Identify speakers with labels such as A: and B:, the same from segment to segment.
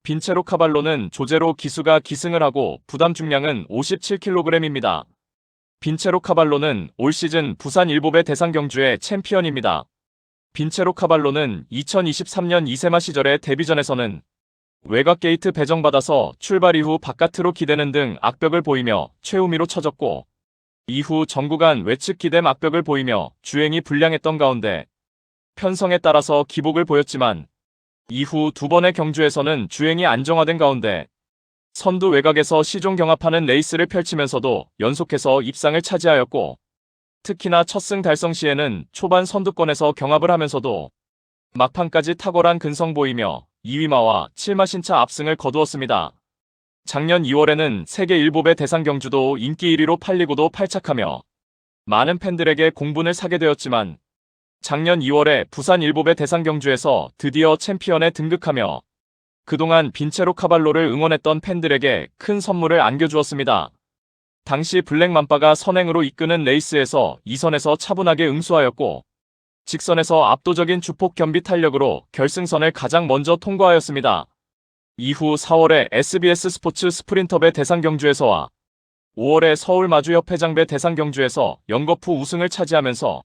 A: 빈체로 카발로는 조제로 기수가 기승을 하고 부담 중량은 57kg입니다. 빈체로 카발로는 올 시즌 부산 일보배 대상 경주의 챔피언입니다. 빈체로 카발로는 2023년 이세마 시절의 데뷔전에서는 외곽 게이트 배정받아서 출발 이후 바깥으로 기대는 등 악벽을 보이며 최우미로 쳐졌고, 이후 전구간 외측 기댐 악벽을 보이며 주행이 불량했던 가운데 편성에 따라서 기복을 보였지만, 이후 두 번의 경주에서는 주행이 안정화된 가운데 선두 외곽에서 시종 경합하는 레이스를 펼치면서도 연속해서 입상을 차지하였고, 특히나 첫 승 달성 시에는 초반 선두권에서 경합을 하면서도 막판까지 탁월한 근성 보이며 2위마와 7마 신차 압승을 거두었습니다. 작년 2월에는 세계 일보배 대상 경주도 인기 1위로 팔리고도 팔착하며 많은 팬들에게 공분을 사게 되었지만, 작년 2월에 부산 일보배 대상 경주에서 드디어 챔피언에 등극하며 그동안 빈체로 카발로를 응원했던 팬들에게 큰 선물을 안겨주었습니다. 당시 블랙맘바가 선행으로 이끄는 레이스에서 2선에서 차분하게 응수하였고, 직선에서 압도적인 주폭 겸비 탄력으로 결승선을 가장 먼저 통과하였습니다. 이후 4월에 SBS 스포츠 스프린터배 대상 경주에서와 5월에 서울 마주협회장배 대상 경주에서 연거푸 우승을 차지하면서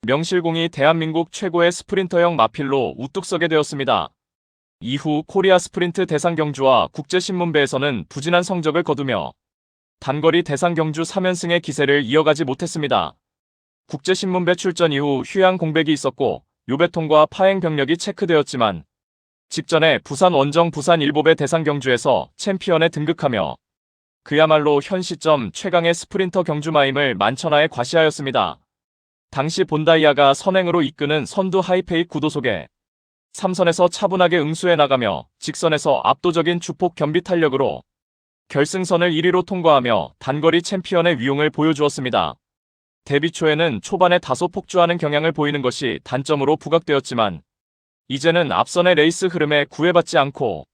A: 명실공히 대한민국 최고의 스프린터형 마필로 우뚝 서게 되었습니다. 이후 코리아 스프린트 대상 경주와 국제신문배에서는 부진한 성적을 거두며 단거리 대상 경주 3연승의 기세를 이어가지 못했습니다. 국제신문배 출전 이후 휴양 공백이 있었고 요배통과 파행 병력이 체크되었지만, 직전에 부산 원정 부산 일보배 대상 경주에서 챔피언에 등극하며 그야말로 현 시점 최강의 스프린터 경주마임을 만천하에 과시하였습니다. 당시 본다이아가 선행으로 이끄는 선두 하이페이 구도 속에 3선에서 차분하게 응수해 나가며 직선에서 압도적인 주폭 겸비 탄력으로 결승선을 1위로 통과하며 단거리 챔피언의 위용을 보여주었습니다. 데뷔 초에는 초반에 다소 폭주하는 경향을 보이는 것이 단점으로 부각되었지만, 이제는 앞선의 레이스 흐름에 구애받지 않고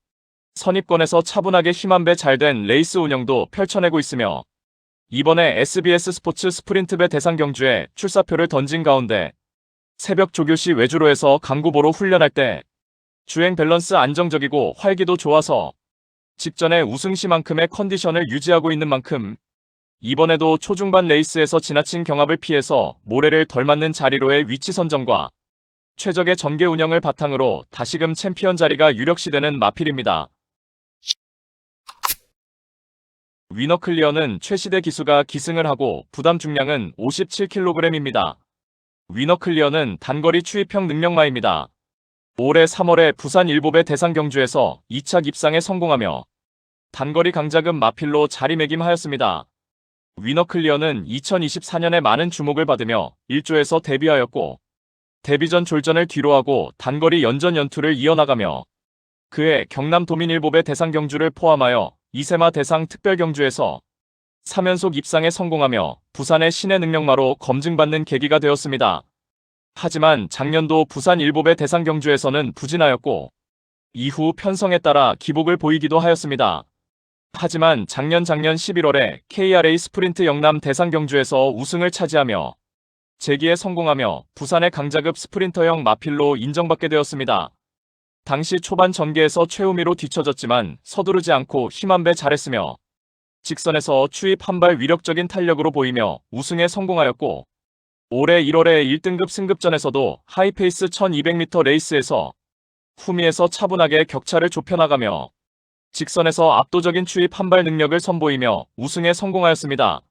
A: 선입권에서 차분하게 힘 한 배 잘된 레이스 운영도 펼쳐내고 있으며, 이번에 SBS 스포츠 스프린트배 대상 경주에 출사표를 던진 가운데 새벽 조교시 외주로에서 강구보로 훈련할 때 주행 밸런스 안정적이고 활기도 좋아서 직전에 우승시만큼의 컨디션을 유지하고 있는 만큼 이번에도 초중반 레이스에서 지나친 경합을 피해서 모래를 덜 맞는 자리로의 위치 선정과 최적의 전개 운영을 바탕으로 다시금 챔피언 자리가 유력시되는 마필입니다. 위너클리어는 최시대 기수가 기승을 하고 부담 중량은 57kg입니다. 위너클리어는 단거리 추입형 능력마입니다. 올해 3월에 부산 일보배 대상 경주에서 2차 입상에 성공하며 단거리 강자급 마필로 자리매김하였습니다. 위너클리어는 2024년에 많은 주목을 받으며 1조에서 데뷔하였고, 데뷔전 졸전을 뒤로하고 단거리 연전 연투를 이어나가며 그해 경남 도민일보배 대상 경주를 포함하여 이세마 대상 특별경주에서 3연속 입상에 성공하며 부산의 신의 능력마로 검증받는 계기가 되었습니다. 하지만 작년도 부산 일보배 대상 경주에서는 부진하였고 이후 편성에 따라 기복을 보이기도 하였습니다. 하지만 작년 11월에 KRA 스프린트 영남 대상 경주에서 우승을 차지하며 재기에 성공하며 부산의 강자급 스프린터형 마필로 인정받게 되었습니다. 당시 초반 전개에서 최우미로 뒤처졌지만 서두르지 않고 힘 한 배 잘했으며 직선에서 추입 한 발 위력적인 탄력으로 보이며 우승에 성공하였고, 올해 1월에 1등급 승급전에서도 하이페이스 1200m 레이스에서 후미에서 차분하게 격차를 좁혀나가며 직선에서 압도적인 추입 한 발 능력을 선보이며 우승에 성공하였습니다.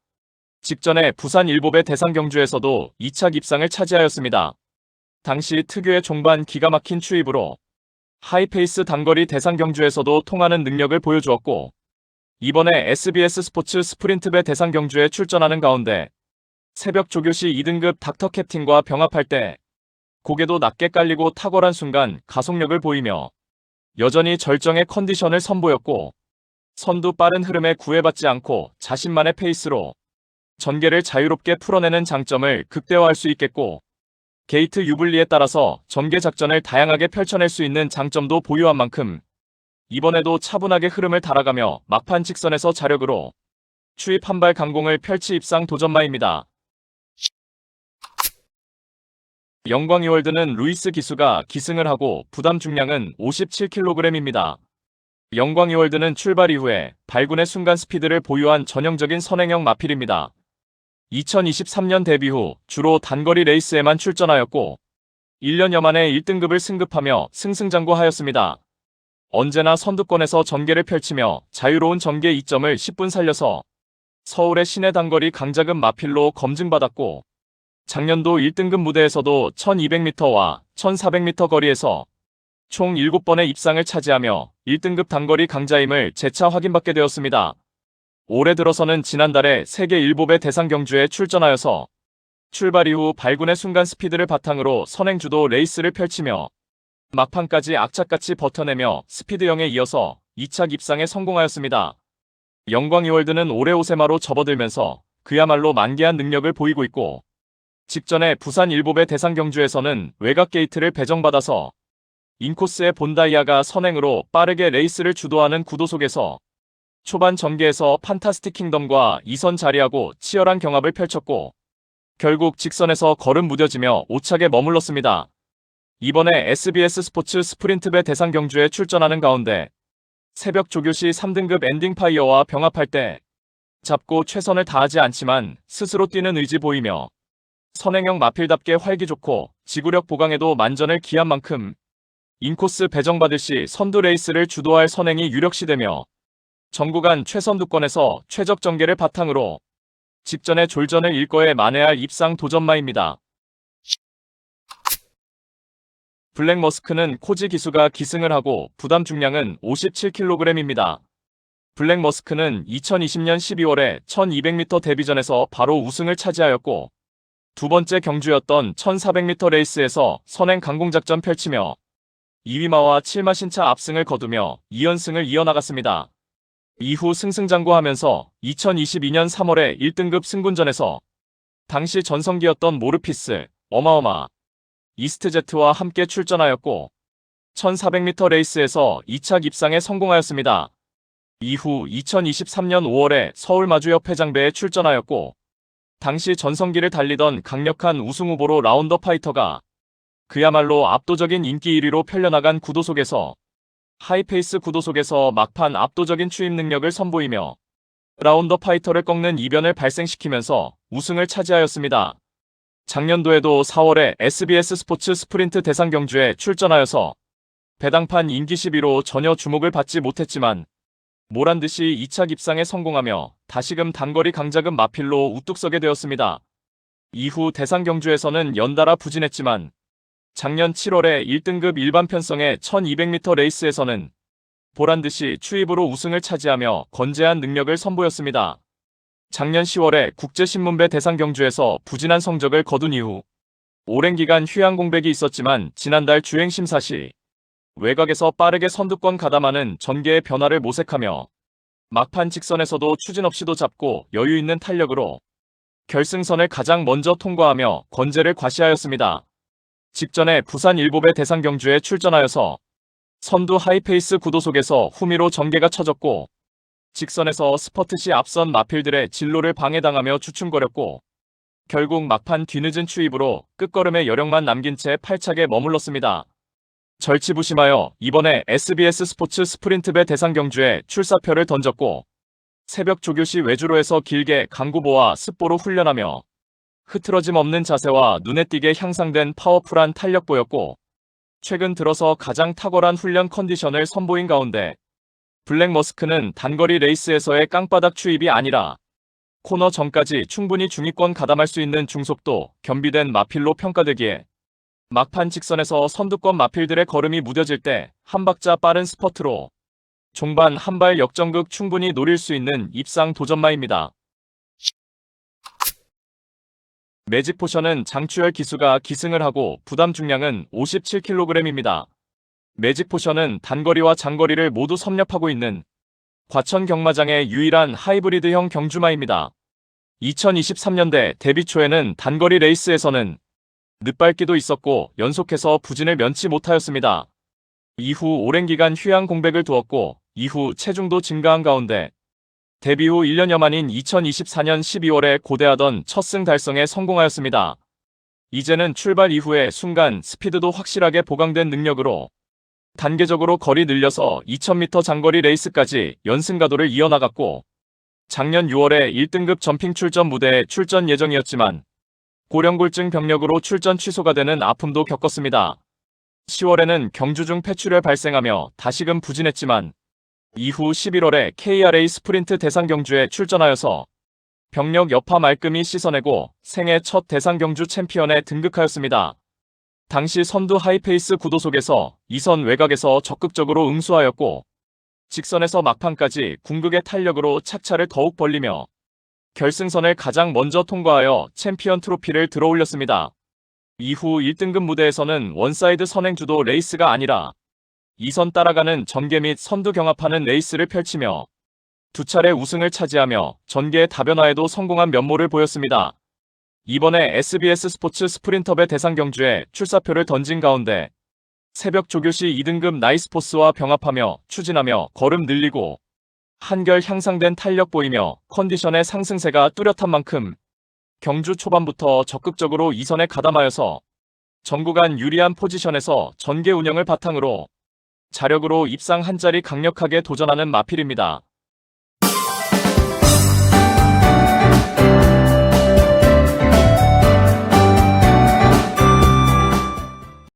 A: 직전에 부산 일보배 대상 경주에서도 2차 입상을 차지하였습니다. 당시 특유의 종반 기가 막힌 추입으로 하이페이스 단거리 대상 경주에서도 통하는 능력을 보여주었고, 이번에 SBS 스포츠 스프린트배 대상 경주에 출전하는 가운데 새벽 조교시 2등급 닥터 캡틴과 병합할 때 고개도 낮게 깔리고 탁월한 순간 가속력을 보이며 여전히 절정의 컨디션을 선보였고, 선두 빠른 흐름에 구애받지 않고 자신만의 페이스로 전개를 자유롭게 풀어내는 장점을 극대화할 수 있겠고, 게이트 유불리에 따라서 전개 작전을 다양하게 펼쳐낼 수 있는 장점도 보유한 만큼 이번에도 차분하게 흐름을 달아가며 막판 직선에서 자력으로 추입 한 발 강공을 펼치 입상 도전마입니다. 영광이월드는 루이스 기수가 기승을 하고 부담 중량은 57kg입니다. 영광이월드는 출발 이후에 발군의 순간 스피드를 보유한 전형적인 선행형 마필입니다. 2023년 데뷔 후 주로 단거리 레이스에만 출전하였고 1년여 만에 1등급을 승급하며 승승장구하였습니다. 언제나 선두권에서 전개를 펼치며 자유로운 전개 이점을 10분 살려서 서울의 시내 단거리 강자급 마필로 검증받았고 작년도 1등급 무대에서도 1200m와 1400m 거리에서 총 7번의 입상을 차지하며 1등급 단거리 강자임을 재차 확인받게 되었습니다. 올해 들어서는 지난달에 세계 일보배 대상 경주에 출전하여서 출발 이후 발군의 순간 스피드를 바탕으로 선행주도 레이스를 펼치며 막판까지 악착같이 버텨내며 스피드형에 이어서 2차 입상에 성공하였습니다. 영광이월드는 올해 오세마로 접어들면서 그야말로 만개한 능력을 보이고 있고 직전에 부산 일보배 대상 경주에서는 외곽 게이트를 배정받아서 인코스의 본다이아가 선행으로 빠르게 레이스를 주도하는 구도 속에서 초반 전개에서 판타스틱 킹덤과 2선 자리하고 치열한 경합을 펼쳤고 결국 직선에서 걸음 무뎌지며 5착에 머물렀습니다. 이번에 SBS 스포츠 스프린트배 대상 경주에 출전하는 가운데 새벽 조교시 3등급 엔딩파이어와 병합할 때 잡고 최선을 다하지 않지만 스스로 뛰는 의지 보이며 선행형 마필답게 활기 좋고 지구력 보강에도 만전을 기한 만큼 인코스 배정받을 시 선두 레이스를 주도할 선행이 유력시되며 전구간 최선두권에서 최적 전개를 바탕으로 직전에 졸전을 일거에 만회할 입상 도전마입니다. 블랙머스크는 코지 기수가 기승을 하고 부담 중량은 57kg입니다. 블랙머스크는 2020년 12월에 1200m 데뷔전에서 바로 우승을 차지하였고 두 번째 경주였던 1400m 레이스에서 선행 강공작전 펼치며 2위마와 7마 신차 압승을 거두며 2연승을 이어나갔습니다. 이후 승승장구하면서 2022년 3월에 1등급 승군전에서 당시 전성기였던 모르피스, 어마어마, 이스트제트와 함께 출전하였고 1400m 레이스에서 2차 입상에 성공하였습니다. 이후 2023년 5월에 서울마주협 회장배에 출전하였고 당시 전성기를 달리던 강력한 우승후보로 라운더 파이터가 그야말로 압도적인 인기 1위로 편려나간 구도 속에서 하이페이스 구도 속에서 막판 압도적인 추임 능력을 선보이며 라운더 파이터를 꺾는 이변을 발생시키면서 우승을 차지하였습니다. 작년도에도 4월에 SBS 스포츠 스프린트 대상 경주에 출전하여서 배당판 인기 10위로 전혀 주목을 받지 못했지만 모란듯이 2차 입상에 성공하며 다시금 단거리 강자급 마필로 우뚝 서게 되었습니다. 이후 대상 경주에서는 연달아 부진했지만 작년 7월에 1등급 일반 편성의 1200m 레이스에서는 보란듯이 추입으로 우승을 차지하며 건재한 능력을 선보였습니다. 작년 10월에 국제신문배 대상 경주에서 부진한 성적을 거둔 이후 오랜 기간 휴양 공백이 있었지만 지난달 주행심사 시 외곽에서 빠르게 선두권 가담하는 전개의 변화를 모색하며 막판 직선에서도 추진 없이도 잡고 여유 있는 탄력으로 결승선을 가장 먼저 통과하며 건재를 과시하였습니다. 직전에 부산 일보배 대상 경주에 출전하여서 선두 하이페이스 구도 속에서 후미로 전개가 쳐졌고 직선에서 스퍼트 시 앞선 마필들의 진로를 방해당하며 주춤거렸고 결국 막판 뒤늦은 추입으로 끝걸음의 여력만 남긴 채 8착에 머물렀습니다. 절치부심하여 이번에 SBS 스포츠 스프린트배 대상 경주에 출사표를 던졌고 새벽 조교시 외주로에서 길게 강구보와 습보로 훈련하며 흐트러짐 없는 자세와 눈에 띄게 향상된 파워풀한 탄력 보였고 최근 들어서 가장 탁월한 훈련 컨디션을 선보인 가운데 블랙머스크는 단거리 레이스에서의 깡바닥 추입이 아니라 코너 전까지 충분히 중위권 가담할 수 있는 중속도 겸비된 마필로 평가되기에 막판 직선에서 선두권 마필들의 걸음이 무뎌질 때 한 박자 빠른 스퍼트로 종반 한 발 역전극 충분히 노릴 수 있는 입상 도전마입니다. 매직포션은 장추열 기수가 기승을 하고 부담 중량은 57kg입니다. 매직포션은 단거리와 장거리를 모두 섭렵하고 있는 과천 경마장의 유일한 하이브리드형 경주마입니다. 2023년대 데뷔 초에는 단거리 레이스에서는 늦밟기도 있었고 연속해서 부진을 면치 못하였습니다. 이후 오랜 기간 휴양 공백을 두었고 이후 체중도 증가한 가운데 데뷔 후 1년여 만인 2024년 12월에 고대하던 첫 승 달성에 성공하였습니다. 이제는 출발 이후에 순간 스피드도 확실하게 보강된 능력으로 단계적으로 거리 늘려서 2000m 장거리 레이스까지 연승가도를 이어나갔고 작년 6월에 1등급 점핑 출전 무대에 출전 예정이었지만 고령골증 병력으로 출전 취소가 되는 아픔도 겪었습니다. 10월에는 경주 중 폐출혈 발생하며 다시금 부진했지만 이후 11월에 KRA 스프린트 대상 경주에 출전하여서 병력 여파 말끔히 씻어내고 생애 첫 대상 경주 챔피언에 등극하였습니다. 당시 선두 하이페이스 구도 속에서 2선 외곽에서 적극적으로 응수하였고 직선에서 막판까지 궁극의 탄력으로 착차를 더욱 벌리며 결승선을 가장 먼저 통과하여 챔피언 트로피를 들어올렸습니다. 이후 1등급 무대에서는 원사이드 선행주도 레이스가 아니라 2선 따라가는 전개 및 선두 경합하는 레이스를 펼치며 두 차례 우승을 차지하며 전개 다변화에도 성공한 면모를 보였습니다. 이번에 SBS 스포츠 스프린터배 대상 경주에 출사표를 던진 가운데 새벽 조교시 2등급 나이스포스와 병합하며 추진하며 걸음 늘리고 한결 향상된 탄력 보이며 컨디션의 상승세가 뚜렷한 만큼 경주 초반부터 적극적으로 2선에 가담하여서 전구간 유리한 포지션에서 전개 운영을 바탕으로 자력으로 입상 한 자리 강력하게 도전하는 마필입니다.